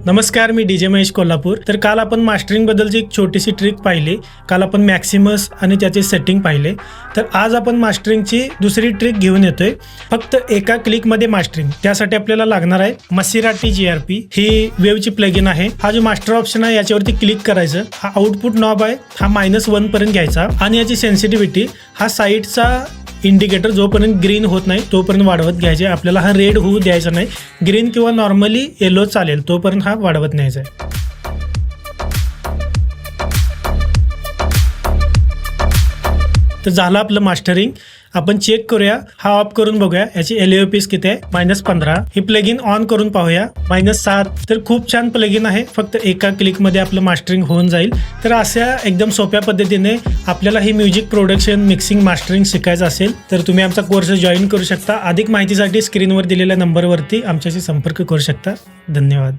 नमस्कार, मी डीजे महेश कोल्हापूर। तर काल आपण मास्टरिंग बद्दलची एक छोटीशी ट्रिक पाहिली। काल आपण मॅक्सिमस आणि त्याचे सेटिंग पाहिले। तर आज आपण मास्टरिंगची दुसरी ट्रिक घेऊन येतोय, फक्त एका क्लिकमध्ये मास्टरिंग। त्यासाठी आपल्याला लागणार आहे मसिराटी GRP, ही वेवची प्लगइन आहे। हा जो मास्टर ऑप्शन आहे याच्यावरती क्लिक करायचं। हा आउटपुट नॉब आहे, हा -1 पर्यंत घ्यायचा आणि याची सेन्सिटिव्हिटी हा साईडचा इंडिकेटर जोपर्यंत ग्रीन होत नाही तोपर्यंत वाढवत घ्यायचे। आपल्याला हा रेड होऊ द्यायचा नाही, ग्रीन किंवा नॉर्मली येलो चालेल, तोपर्यंत हा वाढवत न्यायचा आहे। तर झालं आपलं मास्टरिंग। आपण चेक करूया, हा ऑफ करून बघूया याची LAOPs किती आहे, -15। ही प्लगइन ऑन करून पाहूया, -7। तर खूप छान प्लगइन आहे, फक्त एका क्लिकमध्ये आपलं मास्टरिंग होऊन जाईल। तर अशा एकदम सोप्या पद्धतीने आपल्याला ही म्युझिक प्रोडक्शन, मिक्सिंग, मास्टरिंग शिकायचं असेल तर तुम्ही आमचा कोर्स जॉईन करू शकता। अधिक माहितीसाठी स्क्रीनवर दिलेल्या नंबरवरती आमच्याशी संपर्क करू शकता। धन्यवाद।